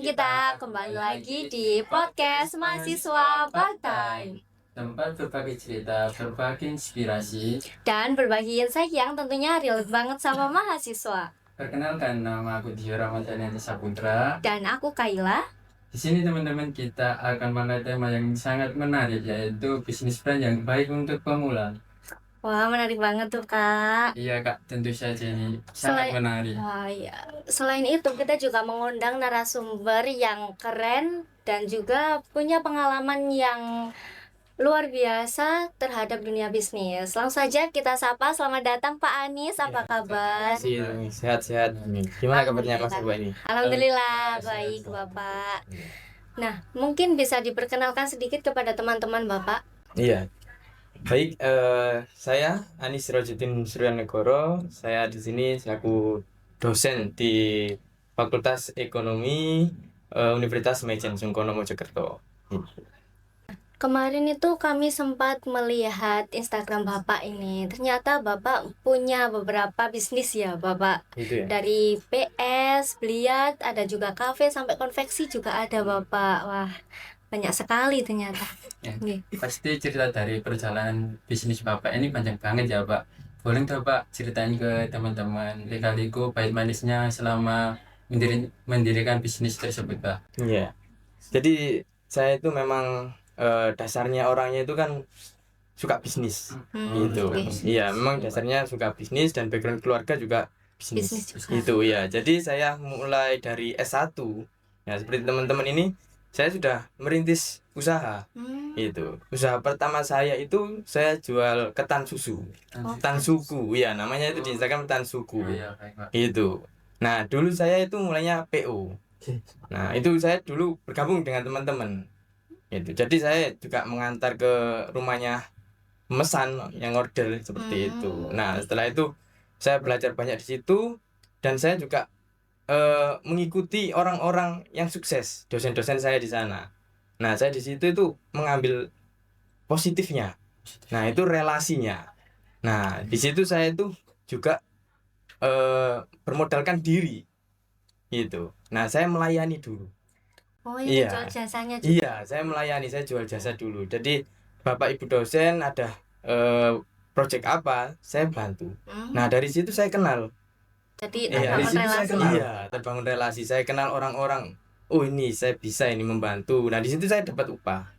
kita kembali lagi di podcast Mahasiswa Part-Time. Tempat berbagi cerita, berbagi inspirasi, dan berbagi insight yang tentunya real banget sama mahasiswa. Perkenalkan, nama aku Dio Ramadhani Saputra. Dan aku Kaila. Di sini teman-teman kita akan mengangkat tema yang sangat menarik, yaitu bisnis plan yang baik untuk pemula. Wah, menarik banget tuh, Kak. Iya, Kak, tentu saja ini sangat menarik. Iya. Selain itu, kita juga mengundang narasumber yang keren dan juga punya pengalaman yang luar biasa terhadap dunia bisnis. Langsung saja kita sapa. Selamat datang Pak Anis, apa kabar? Sehat-sehat. Gimana kabarnya Mas Ibu ini? Alhamdulillah, baik Bapak. Nah, mungkin bisa diperkenalkan sedikit kepada teman-teman Bapak. Iya. Baik, saya Anis Sirojudin Suryanegoro. Saya di sini selaku dosen di Fakultas Ekonomi Universitas Majen Sungkono Mojokerto. Kemarin itu kami sempat melihat Instagram Bapak ini. Ternyata Bapak punya beberapa bisnis ya, Bapak. Itu ya. Dari PS, Bliat, ada juga kafe sampai konveksi juga ada, Bapak. Wah, banyak sekali ternyata. Ya, pasti cerita dari perjalanan bisnis Bapak ini panjang banget ya, Pak. Boleh nggak Pak ceritain ke teman-teman lika-liku pahit manisnya selama mendirikan bisnis tersebut, Pak? Iya. Jadi saya itu memang dasarnya orangnya itu kan suka bisnis gitu. Iya, memang dasarnya suka bisnis dan background keluarga juga bisnis itu ya. Jadi saya mulai dari S1 ya, seperti teman-teman ini saya sudah merintis usaha. Itu usaha pertama saya itu saya jual ketan susu, ketan suku ya, namanya itu di Instagram ketan suku. Itu. Nah, dulu saya itu mulainya PO. Nah, itu saya dulu bergabung dengan teman-teman. Itu. Jadi saya juga mengantar ke rumahnya pemesan yang order seperti itu. Nah, setelah itu saya belajar banyak di situ dan saya juga mengikuti orang-orang yang sukses, dosen-dosen saya di sana. Nah, saya di situ itu mengambil positifnya. Nah, itu relasinya. Nah, di situ saya itu juga bermodalkan diri. Gitu. Nah, saya melayani dulu. Oh, iya, jual jasanya juga. Iya, saya melayani, saya jual jasa dulu. Jadi Bapak Ibu dosen ada project apa, saya bantu. Nah, dari situ saya kenal. Jadi terbangun relasi. Iya, terbangun relasi. Saya kenal orang-orang. Oh, ini saya bisa ini membantu. Nah, di situ saya dapat upah.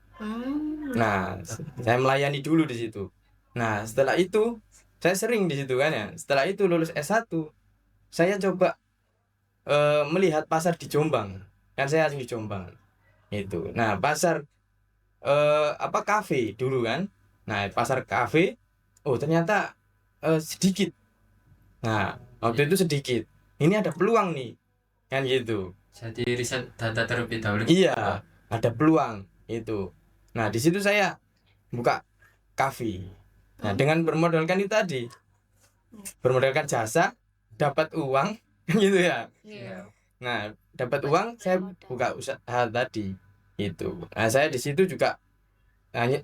Nah, saya melayani dulu di situ. Nah, setelah itu saya sering di situ kan ya. Setelah itu lulus S1, saya coba melihat pasar di Jombang. Kan saya asli Jombang itu. Nah, pasar kafe dulu kan. Nah, pasar kafe, oh ternyata sedikit. Nah, waktu itu sedikit. Ini ada peluang nih, kan gitu. Jadi riset data terlebih dahulu. Iya, ada peluang itu. Nah, di situ saya buka kafe. Nah, dengan bermodalkan itu tadi, bermodalkan jasa, dapat uang, gitu ya. Nah, dapat uang, saya buka usaha tadi itu. Nah, saya di situ juga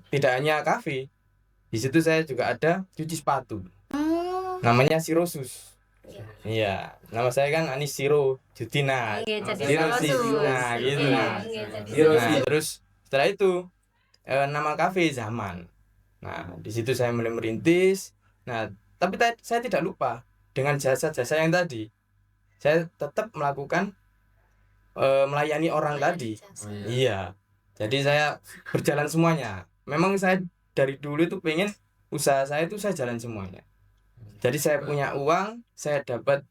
tidak hanya kafe, di situ saya juga ada cuci sepatu. Namanya Sirosus. Iya, nama saya kan Anis Siro Judina. Nah, gitu. Nah, terus setelah itu nama kafe Zaman. Nah, di situ saya mulai merintis. Nah, tapi saya tidak lupa dengan jasa-jasa yang tadi. Saya tetap melakukan melayani orang tadi. Iya. Jadi saya berjalan semuanya. Memang saya dari dulu itu pengen usaha saya itu saya jalan semuanya. Jadi saya punya uang, saya dapat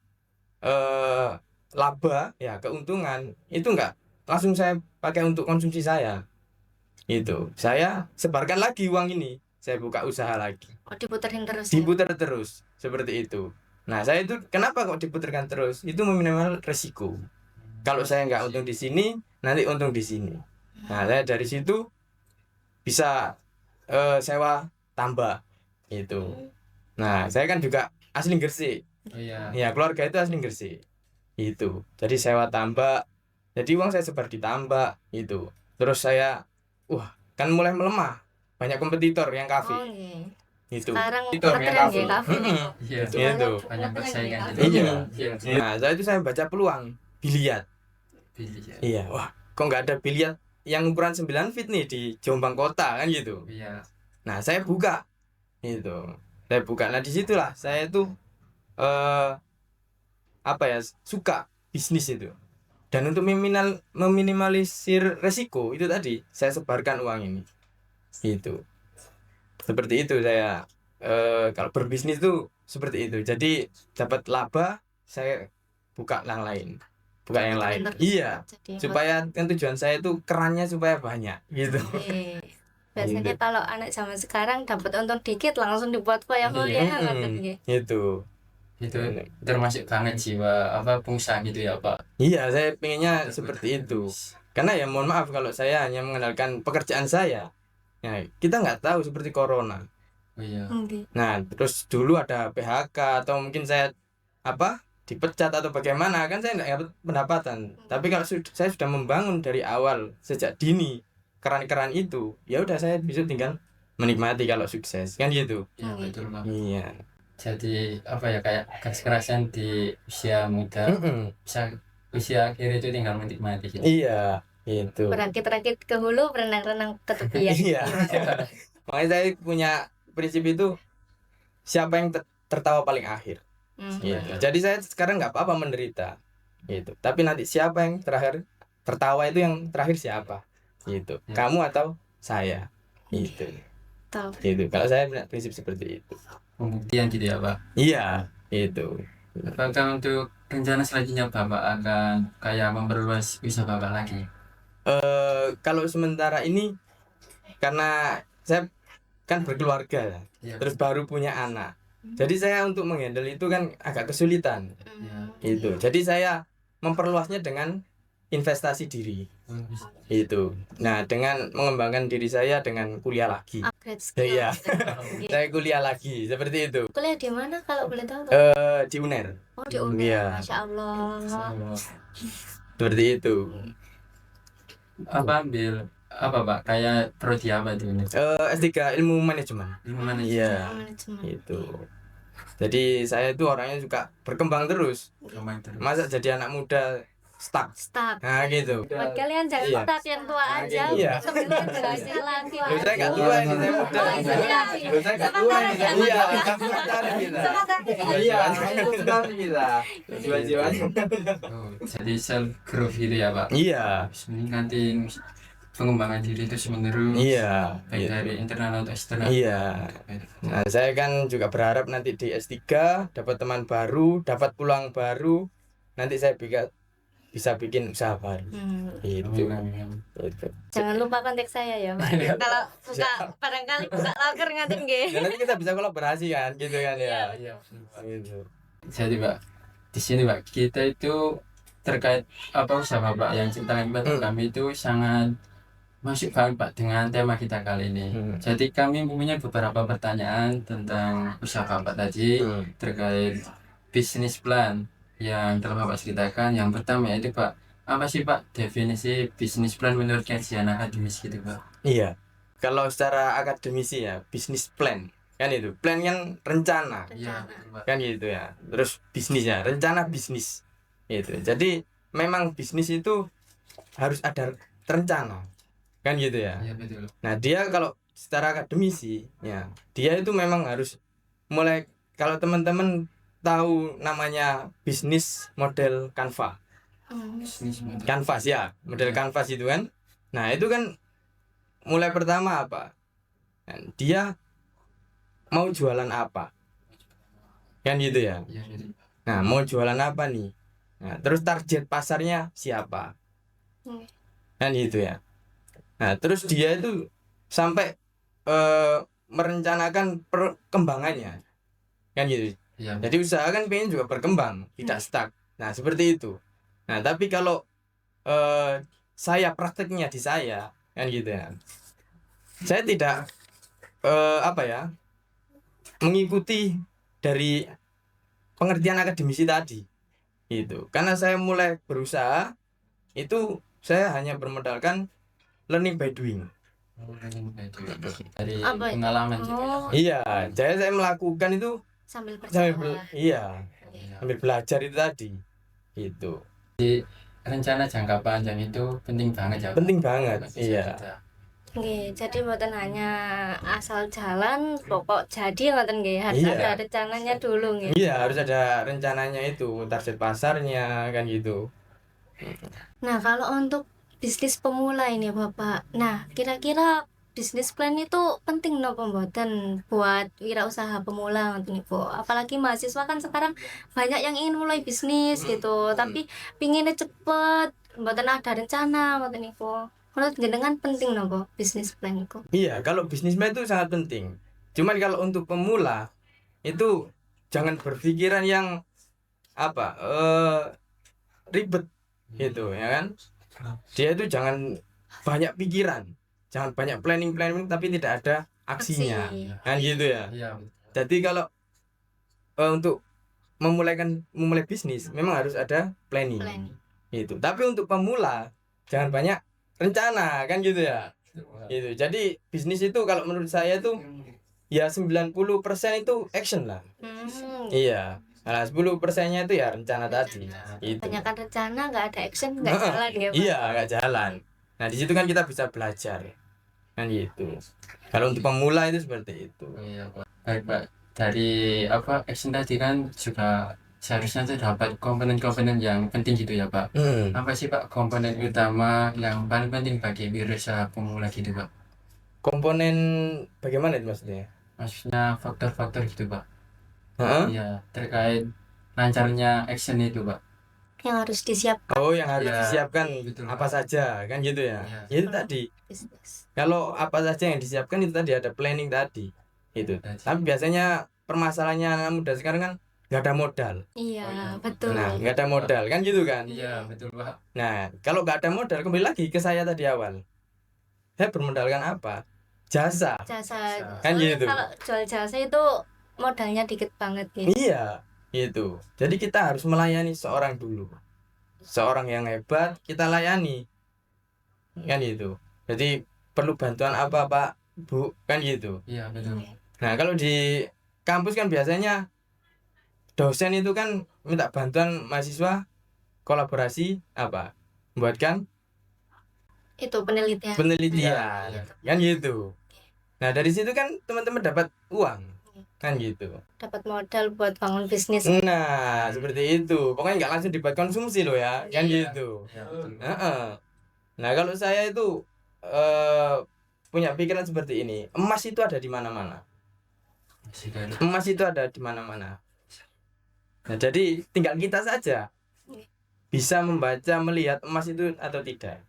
laba, ya keuntungan. Itu enggak langsung saya pakai untuk konsumsi saya. Itu. Saya sebarkan lagi uang ini. Saya buka usaha lagi. Oh, diputerin terus. Diputer terus seperti itu. Nah, saya itu kenapa kok diputarkan terus? Itu meminimal resiko. Kalau saya nggak untung di sini, nanti untung di sini. Nah, saya dari situ bisa sewa tambah itu. Nah, saya kan juga asli Gresik. Ya, keluarga itu asli Gresik. Itu. Jadi sewa tambak. Jadi uang saya sebar di tambak itu. Terus saya kan mulai melemah. Banyak kompetitor yang kafe. Itu. Sekarang keren ya kafe. Itu. Banyak persaingan. Iya. Nah, saya baca peluang biliar. Pilih ya. Iya, wah, kok nggak ada biliar yang ukuran 9 feet nih di Jombang Kota kan gitu. Iya. Nah, saya buka itu. Saya buka. Nah, disitulah saya tuh eh apa ya, suka bisnis itu. Dan untuk meminimalisir resiko itu tadi, saya sebarkan uang ini. Itu. Seperti itu saya kalau berbisnis tuh seperti itu. Jadi dapat laba, saya buka yang lain. Buka yang lain. Bener. Iya. Jadi Supaya kan tujuan saya itu kerannya supaya banyak gitu. oke. Biasanya Gitu. kalau anak zaman sekarang dapat untung dikit langsung dibuat foya-foya Iya. ngoten nggih. Itu. Itu termasuk banget jiwa apa pengusaha gitu ya Pak. Iya, saya pengennya seperti itu. Karena ya mohon maaf kalau saya hanya mengandalkan pekerjaan saya. Ya, kita nggak tahu seperti corona. Oh iya. Nggih. Nah, terus dulu ada PHK atau mungkin saya apa dipecat atau bagaimana kan saya nggak dapat pendapatan. Tapi kalau saya sudah membangun dari awal sejak dini keran-keran itu, ya udah saya bisa tinggal menikmati kalau sukses kan gitu. Iya betul Pak. Iya. Jadi apa ya kayak keras-kerasan di usia muda Mm-mm. bisa usia akhir itu tinggal menikmati gitu. Iya, itu. Berakit-rakit ke hulu, berenang-renang ke tepian. Iya. Makanya saya punya prinsip itu siapa yang tertawa paling akhir. Hmm. Gitu. Jadi saya sekarang nggak apa-apa menderita. Gitu. Tapi nanti siapa yang terakhir tertawa itu yang terakhir siapa? Gitu. Ya. Kamu atau saya? Gitu. Tahu. Gitu. Kalau saya punya prinsip seperti itu. Pembuktian gitu ya Pak. Iya, itu. Apakah untuk rencana selanjutnya Bapak akan kayak memperluas usaha Bapak lagi? Kalau sementara ini karena saya kan berkeluarga, Iya. terus baru punya anak. Jadi saya untuk menghandle itu kan agak kesulitan. Hmm. Itu. Jadi saya memperluasnya dengan investasi diri. Itu. Nah, dengan mengembangkan diri saya dengan kuliah lagi. Upgrade skill. Iya. Nggih. Saya kuliah lagi seperti itu. Kuliah di mana kalau boleh tahu? Di UNER. Oh, di UNER. Iya. Masya Allah. Seperti itu. Apa ambil apa Pak? Kayak prodi apa itu ini? S3 Ilmu Manajemen. Ilmu manajemen. Iya. Manajemen. Itu. Jadi saya itu orangnya juga berkembang terus. Berkembang terus. Masa jadi anak muda stuck. Stuck. Nah, gitu. Buat kalian jangan Iya. stuck yang tua aja. Iya. Sebelum berhasil lagi. Loh, saya nggak tua ini, saya muda. Oh, iya. Loh, saya nggak tua ini. Sementara Iya, jangan sementara kita. Semoga. Iya, sekali kita. Jiwa-jiwanya. Oh, jadi self growth gitu ya Pak. Iya. Terus meningkatin pengembangan diri itu menerus. Iya. Baik dari internal atau eksternal. Iya. Nah, saya kan juga berharap nanti di S3 dapat teman baru, dapat peluang baru. Nanti saya bisa bikin usaha baru. Itu. Itu. Jangan lupa kontak saya ya, Pak. Kalau buka barangkali buka loker ngatin nggih. Dan nanti kita bisa kolaborasi kan, gitu kan ya. Iya. Gitu. Jadi Pak, di sini Pak kita itu terkait apa usaha Bapak yang ceritakan kepada kami itu sangat masuk banget Pak dengan tema kita kali ini. Jadi kami mempunyai beberapa pertanyaan tentang usaha Bapak tadi terkait bisnis plan yang telah Bapak ceritakan. Yang pertama yaitu Pak, apa sih Pak definisi bisnis plan menurut kajian akademis gitu Pak? Iya. Kalau secara akademisi ya, bisnis plan. Kan itu. Plan kan rencana. Iya betul Pak. Kan gitu ya. Terus bisnisnya, rencana bisnis. Gitu. Jadi memang bisnis itu harus ada rencana. Kan gitu ya. Iya betul. Nah, dia kalau secara akademisi ya, dia itu memang harus mulai, kalau teman-teman tahu namanya bisnis model Canva. Bisnis model. Canvas ya, model Canvas itu kan. Nah, itu kan mulai pertama apa? Dan dia mau jualan apa? Kan gitu ya. Iya betul. Nah, mau jualan apa nih? Nah, terus target pasarnya siapa? Kan gitu ya. Nah, terus dia itu sampai merencanakan perkembangannya. Kan gitu. Iya. Jadi usaha kan pengen juga berkembang, tidak stuck. Nah, seperti itu. Nah, tapi kalau saya prakteknya di saya, kan gitu ya. Saya tidak apa ya, mengikuti dari pengertian akademisi tadi. Gitu. Karena saya mulai berusaha itu saya hanya bermodalkan learning by doing. Dari Apa? pengalaman juga. Oh, Iya, jadi saya melakukan itu sambil sambil berjalan. iya, Iya. sambil belajar itu tadi. Gitu. rencana jangka panjang itu penting banget ya Pak. Penting banget. Bagi Iya. kita. Nggih, jadi mboten hanya asal jalan pokok jadi ngoten nggih, harus Iya. ada rencananya dulu nggih. Iya, harus ada rencananya itu, target pasarnya kan gitu. Nah, kalau untuk bisnis pemula ini Bapak. Nah, kira-kira bisnis plan itu penting nopo mboten buat wirausaha pemula ngoten niku. Apalagi mahasiswa kan sekarang banyak yang ingin mulai bisnis gitu, tapi pinginnya cepet, mboten ada rencana ngoten niku. Menurut jenengan penting nopo bisnis plan iku? Iya, kalau bisnismen itu sangat penting. Cuman kalau untuk pemula itu jangan berpikiran yang apa ribet gitu ya kan. Dia itu jangan banyak pikiran, jangan banyak planning tapi tidak ada aksinya. Aksi. Kan gitu ya. Iya. Jadi kalau untuk memulai bisnis memang harus ada planning. Planning. Gitu. Tapi untuk pemula jangan banyak rencana kan gitu ya. Gitu. Jadi bisnis itu kalau menurut saya itu ya 90% itu action lah. Iya. Nah, 10%-nya itu ya rencana tadi. Itu. Banyakan rencana nggak ada action nggak jalan ya Pak. Iya, nggak jalan. Nah, di situ kan kita bisa belajar. Kan gitu. Kalau untuk pemula itu seperti itu. Iya Pak. Baik Pak. Dari apa action tadi kan juga seharusnya terdapat komponen-komponen yang penting gitu ya Pak. Apa sih Pak komponen utama yang paling penting bagi wirausaha pemula gitu Pak? Komponen bagaimana itu maksudnya? Maksudnya faktor-faktor gitu Pak. Heeh. Iya, terkait lancarnya action itu Pak. Yang harus disiapkan Oh, yang harus Ya, disiapkan betul, apa Pak. saja kan gitu ya. Iya. Ya, itu tadi. bisnis. Kalau apa saja yang disiapkan itu tadi ada planning tadi. Itu. Tadi. Tapi biasanya permasalahannya anak muda sekarang kan nggak ada modal. Iya, Oh, iya. betul. Nah, nggak ada modal kan gitu kan. Iya, betul Pak. Nah, kalau nggak ada modal kembali lagi ke saya tadi awal. Saya bermodalkan apa? Jasa. Jasa. Kan Soalnya gitu. kalau jual jasa itu modalnya dikit banget gitu. Iya, itu. Jadi kita harus melayani seorang dulu. Seorang yang hebat kita layani. Kan gitu. Jadi perlu bantuan apa, Pak, Bu? Kan gitu. Iya, betul. Nah, kalau di kampus kan biasanya dosen itu kan minta bantuan mahasiswa kolaborasi apa? Membuatkan Itu penelitian. penelitian. Iya. Kan gitu. Nah, dari situ kan teman-teman dapat uang. Kan gitu. Dapat modal buat bangun bisnis. Nah, seperti itu. Pokoknya nggak langsung dibuat konsumsi loh ya, kan Iya. gitu. Iya, betul. Heeh. Nah, kalau saya itu punya pikiran seperti ini. Emas itu ada di mana-mana. Sekali. Emas itu ada di mana-mana. Nah, jadi tinggal kita saja bisa membaca, melihat emas itu atau tidak.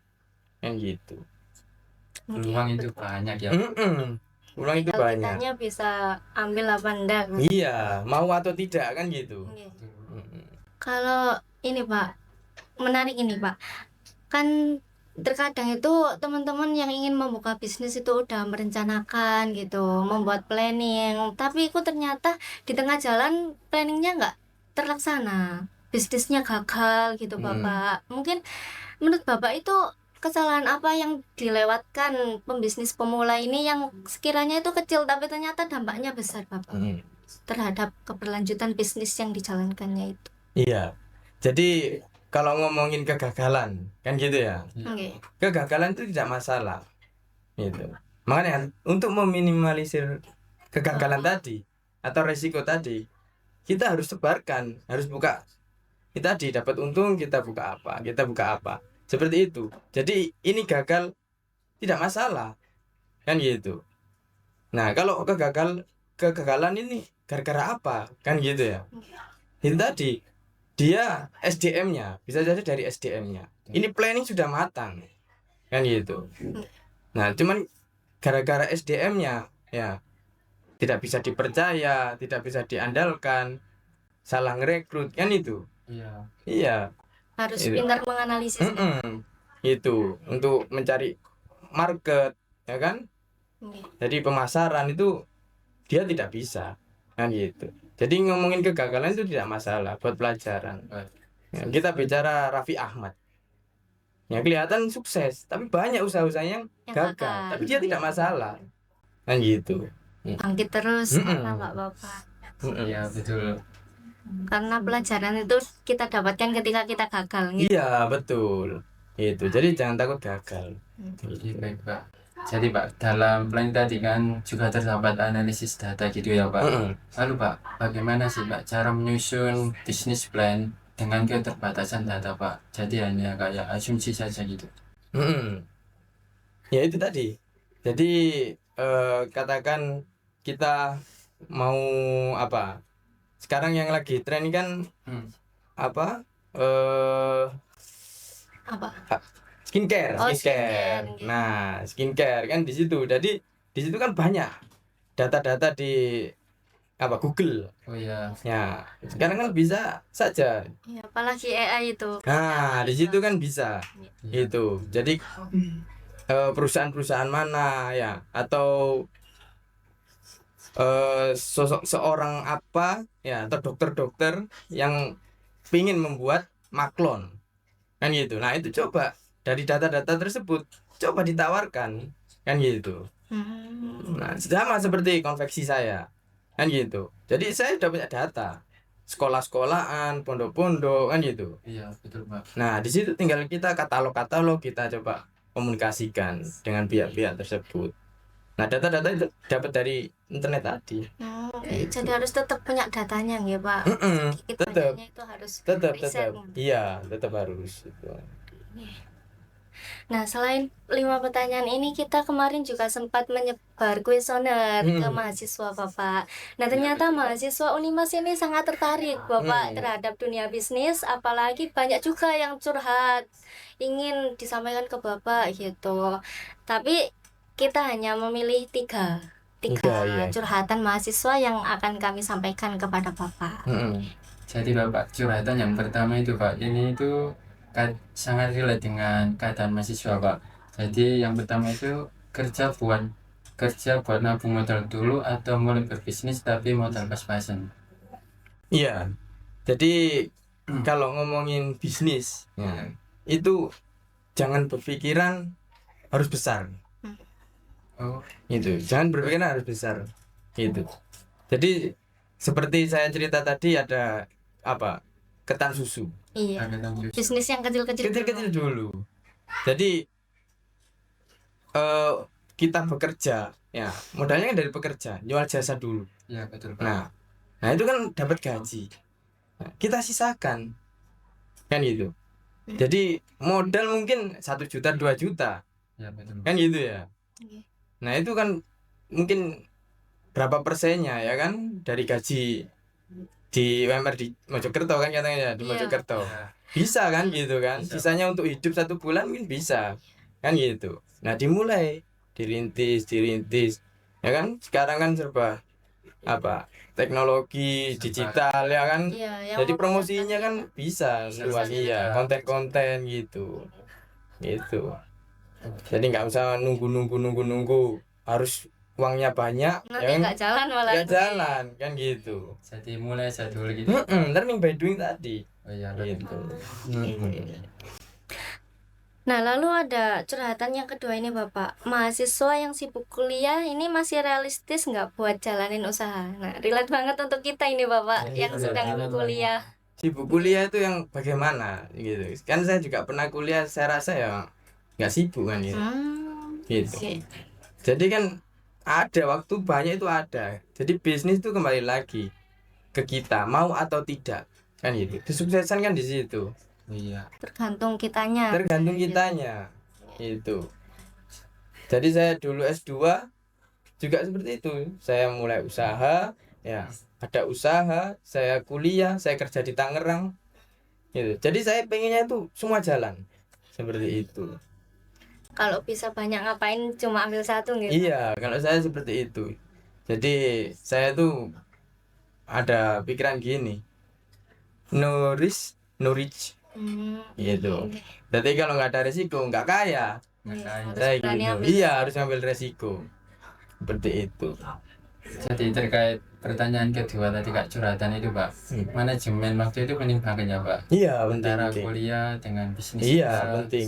Kan gitu. Peluang itu banyak ya. Ulang itu Kalau banyak. kitanya bisa ambil apa enggak. Iya, mau atau tidak kan gitu. Iya. Mm-mm. Kalau ini Pak, menarik ini Pak. Kan terkadang itu teman-teman yang ingin membuka bisnis itu udah merencanakan gitu, membuat planning, tapi itu ternyata di tengah jalan planningnya nggak terlaksana, bisnisnya gagal gitu Bapak. Mungkin menurut Bapak itu kesalahan apa yang dilewatkan pembisnis pemula ini yang sekiranya itu kecil tapi ternyata dampaknya besar Bapak terhadap keberlanjutan bisnis yang dijalankannya itu? Iya. Jadi kalau ngomongin kegagalan kan gitu ya. Oke. Kegagalan itu tidak masalah. Gitu. Makanya untuk meminimalisir kegagalan tadi atau resiko tadi, kita harus sebarkan, harus buka. Kita dapat untung, kita buka apa? Kita buka apa? Seperti itu. Jadi ini gagal tidak masalah. Kan gitu. Nah, kalau kegagalan ini gara-gara apa? Kan gitu ya. Itu tadi dia SDM-nya, bisa jadi dari SDM-nya. Ini planning sudah matang. Kan gitu. Nah, cuman gara-gara SDM-nya ya tidak bisa dipercaya, tidak bisa diandalkan, salah ngerekrut kan itu. Iya. Iya. Harus Itu. pintar menganalisis. Itu untuk mencari market, ya kan? Oke. Jadi pemasaran itu dia tidak bisa, kan gitu. Jadi ngomongin kegagalan itu tidak masalah buat pelajaran. Ya, kita bicara Raffi Ahmad. Ya kelihatan sukses, tapi banyak usaha-usahanya yang Yang gagal, gagal. tapi dia tidak masalah. Kan gitu. Bangkit terus Mm-mm. kata Pak Bapak. Iya, betul. Karena pelajaran itu kita dapatkan ketika kita gagal gitu. Iya, betul. Itu. Jadi jangan takut gagal. Jadi baik Pak. Jadi Pak, dalam plan tadi kan juga terdapat analisis data gitu ya Pak. Heeh. Lalu Pak, bagaimana sih Pak cara menyusun bisnis plan dengan keterbatasan data Pak? Jadi hanya kayak asumsi saja gitu. Heeh. Ya itu tadi. Jadi katakan kita mau apa? Sekarang yang lagi tren kan Hmm. apa? Eh Apa? skincare, Oh, skincare. skincare. Nah, skincare kan di situ. Jadi di situ kan banyak data-data di apa Google. Oh ya, Ya, sekarang kan bisa saja. Ya, apalagi AI itu. Nah, di situ kan bisa. iya. Itu. Jadi perusahaan-perusahaan mana ya atau sosok seorang apa ya atau dokter-dokter yang pingin membuat maklon kan gitu. Nah, itu coba dari data-data tersebut coba ditawarkan kan gitu. Hmm. Nah, sama seperti konveksi saya kan gitu. Jadi saya udah punya data sekolah-sekolahan, pondok-pondok kan gitu. Iya, betul Pak. Nah, di situ tinggal kita katalog-katalog kita coba komunikasikan dengan pihak-pihak tersebut. Nah, data-data itu dapat dari internet tadi. Jadi harus tetap punya datanya ya Pak. Mm-mm, Sedikit tetap, banyaknya itu harus tetap, riset. iya, tetap harus. Itu. Nah, selain 5 pertanyaan ini, kita kemarin juga sempat menyebar kuesioner ke mahasiswa Bapak. Nah, ternyata mahasiswa Unimas ini sangat tertarik Bapak terhadap dunia bisnis, apalagi banyak juga yang curhat, ingin disampaikan ke Bapak gitu. Tapi kita hanya memilih tiga Iya. curhatan mahasiswa yang akan kami sampaikan kepada Bapak. Jadi Bapak, curhatan yang pertama itu Pak, ini itu sangat relate dengan keadaan mahasiswa Pak. Jadi yang pertama itu kerja buat nabung modal dulu atau mulai berbisnis tapi modal pas-pasan. Iya. Jadi kalau ngomongin bisnis, ya, itu jangan berpikiran harus besar. Oh, Itu jangan berpikiran harus besar gitu. Jadi seperti saya cerita tadi ada apa ketan susu Iya, agak tanggung. bisnis yang kecil-kecil kecil-kecil dulu. dulu. Jadi kita bekerja ya modalnya kan dari pekerja jual jasa dulu. Ya betul Pak. Nah itu kan dapat gaji. Nah, kita sisakan kan gitu. Jadi modal mungkin 1 juta 2 juta Ya betul. kan gitu ya. Iya. Nah itu kan mungkin berapa persennya ya kan dari gaji di UMR di Mojokerto kan katanya ya di Iya. Mojokerto Ya, bisa kan gitu kan Bisa. sisanya untuk hidup 1 bulan mungkin bisa kan gitu. Nah dimulai dirintis ya kan sekarang kan serba apa teknologi digital ya kan. Iya, yang Jadi memudahkan promosinya kita. kan bisa luas iya konten-konten gitu jadi nggak usah nunggu harus uangnya banyak Nanti ya kan nggak jalan malah. nggak jalan kan gitu. jadi mulai saya dulu gitu. Learning by doing tadi Oh iya, gitu. Nah, lalu ada curhatan yang kedua ini Bapak. Mahasiswa yang sibuk kuliah ini masih realistis nggak buat jalanin usaha? Nah, relate banget untuk kita ini Bapak yang sedang kuliah. Sibuk kuliah itu yang bagaimana gitu kan saya juga pernah kuliah saya rasa ya nggak sibuk kan gitu. Gitu. Oke. Jadi kan ada waktu banyak itu ada. Jadi bisnis itu kembali lagi ke kita mau atau tidak kan gitu. Kesuksesan kan di situ. Oh iya. Tergantung kitanya. Tergantung kitanya. Itu. Jadi saya dulu S2 juga seperti itu. Saya mulai usaha, ya. Ada usaha, saya kuliah, saya kerja di Tangerang. Gitu. Jadi saya pengennya itu semua jalan. Seperti itu. Kalau bisa banyak ngapain cuma ambil satu gitu. Iya, kalau saya seperti itu. Jadi saya tuh ada pikiran gini. No risk, no reach. Gitu. Jadi kalau nggak ada resiko nggak kaya. Makanya. Saya berani gitu. ambil Iya harus ambil resiko. Seperti itu. Jadi terkait pertanyaan kedua tadi Kak curhatan itu Pak, manajemen waktu itu penting banget ya Pak. Iya penting. Antara kuliah dengan bisnis. Iya penting.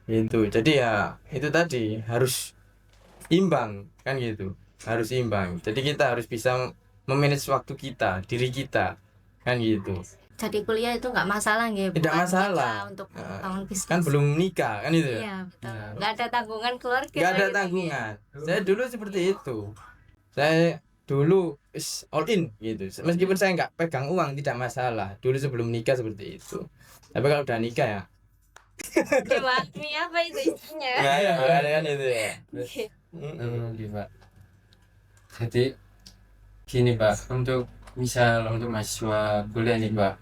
Gitu. Jadi ya itu tadi harus imbang kan gitu. Harus imbang. Jadi kita harus bisa memanage waktu kita, diri kita. kan gitu. Jadi kuliah itu nggak masalah nggih, Tidak buat masalah. kita untuk Nah, bangun bisnis. kan belum nikah kan itu ya. Iya, betul. Ya. Nggak ada tanggungan keluarga. Nggak ada gitu, tanggungan. Saya dulu seperti itu. Saya dulu all in gitu. Meskipun saya nggak pegang uang tidak masalah. Dulu sebelum nikah seperti itu. Tapi kalau udah nikah ya. Gimana apa itu isinya? Nah, ya ada kan itu ya. Oke. Gitu, Pak. Jadi gini Pak, untuk misal untuk mahasiswa kuliah nih Pak,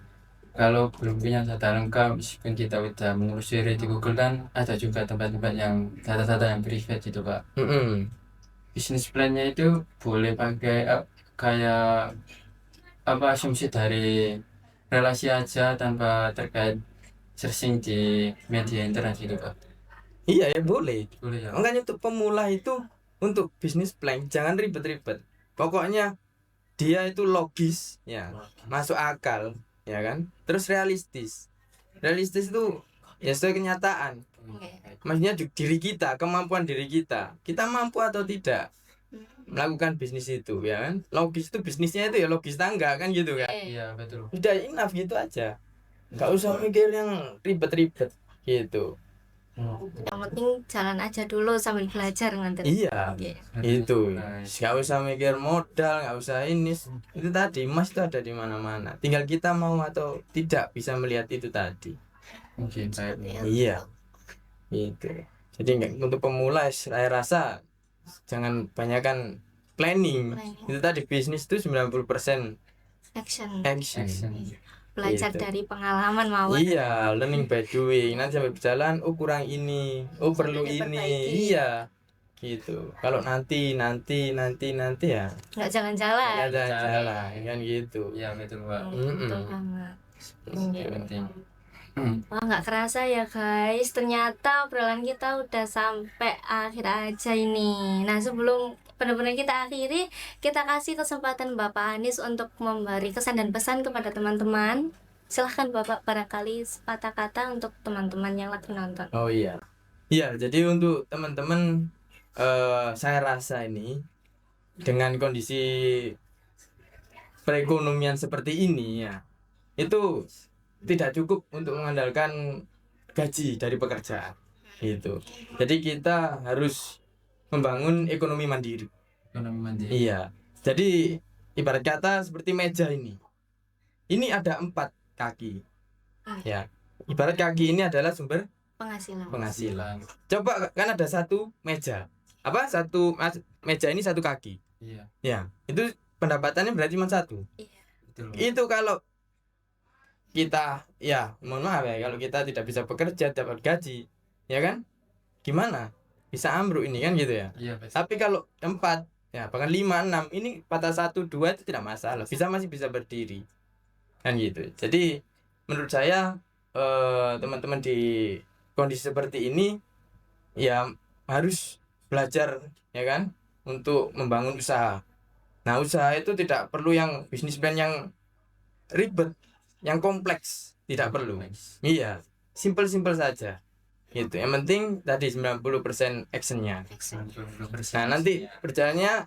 kalau belum punya data lengkap, meskipun kita udah menelusuri di Google kan ada juga tempat-tempat yang data-data yang privat gitu Pak. Bisnis plan-nya itu boleh pakai kayak apa asumsi dari relasi aja tanpa terkait searching di media internet gitu Pak. Iya ya boleh. Boleh ya. Makanya untuk pemula itu untuk bisnis plan jangan ribet-ribet. Pokoknya dia itu logis ya, masuk akal ya kan. Terus realistis. Realistis itu ya sesuai kenyataan. Maksudnya diri kita, kemampuan diri kita. Kita mampu atau tidak melakukan bisnis itu ya kan. Logis itu bisnisnya itu ya logis tangga kan gitu kan. Iya betul. Udah enough gitu aja. Nggak usah mikir yang ribet-ribet gitu. Yang penting jalan aja dulu sambil belajar nanti. Iya. Oke. Itu Nah, nggak usah mikir modal, nggak usah ini. Itu tadi emas itu ada di mana-mana, tinggal kita mau atau tidak bisa melihat itu tadi. Oke, baik. Iya itu. Jadi untuk pemula saya rasa jangan banyakkan planning. Itu tadi bisnis itu 90% Action. action. Belajar Gitu. dari pengalaman mawar. Iya, learning by doing. Nanti sampai berjalan, oh kurang ini, oh perlu Sampai ini. diperbaiki. Iya, gitu. Kalau nanti ya Nggak jalan-jalan. nggak ada jalan kan gitu. Iya betul Pak. Betul banget. Yang penting. Wah, nggak kerasa ya guys, ternyata obrolan kita udah sampai akhir aja ini. Nah, sebelum benar-benar kita akhiri, kita kasih kesempatan Bapak Anies untuk memberi kesan dan pesan kepada teman-teman. Silahkan Bapak, barangkali sepatah kata untuk teman-teman yang lagi nonton. Oh iya. Iya, jadi untuk teman-teman saya rasa ini dengan kondisi perekonomian seperti ini ya, itu tidak cukup untuk mengandalkan gaji dari pekerjaan. Gitu. Jadi kita harus membangun ekonomi mandiri. Ekonomi mandiri. Iya. Jadi ibarat kata seperti meja ini. Ini ada 4 kaki. Ya. Ibarat kaki ini adalah sumber Penghasilan. penghasilan. Coba kan ada satu meja. Apa? Meja ini 1 kaki. Iya, Ya. Itu pendapatannya berarti cuma 1. betul. Itu kalau kita ya mohon maaf ya kalau kita tidak bisa bekerja dapat gaji, ya kan? Gimana? Bisa ambruk ini kan gitu ya. Iya, betul. Tapi kalau 4 ya bahkan 5, 6 ini patah 1, 2 itu tidak masalah. Masih bisa berdiri. Kan gitu. Jadi menurut saya teman-teman di kondisi seperti ini ya harus belajar ya kan untuk membangun usaha. Nah, usaha itu tidak perlu yang bisnis plan yang ribet, yang kompleks, tidak perlu. Iya, simple-simple saja. Gitu. Yang penting tadi 90% actionnya. Nah, nanti berjalannya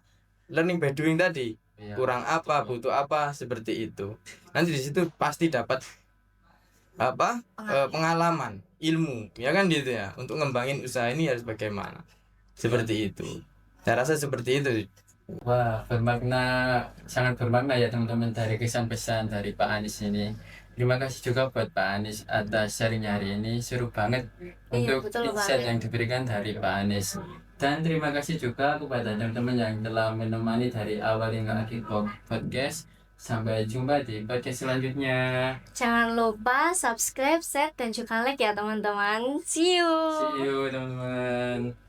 learning by doing tadi. Iya. Kurang apa, butuh apa, seperti itu. Nanti di situ pasti dapat apa? Pengalaman, ilmu, ya kan gitu ya. Untuk ngembangin usaha ini harus bagaimana. Seperti itu. Saya rasa seperti itu. Wah, sangat bermakna ya teman-teman dari kesan pesan dari Pak Anies ini. Terima kasih juga buat Pak Anies atas sharingnya hari ini. Seru banget untuk betul insight banget. yang diberikan dari Pak Anies. Dan terima kasih juga kepada teman-teman yang telah menemani dari awal hingga akhir podcast. Sampai jumpa di podcast selanjutnya. Jangan lupa subscribe, share, dan juga like ya teman-teman. See you. See you teman-teman.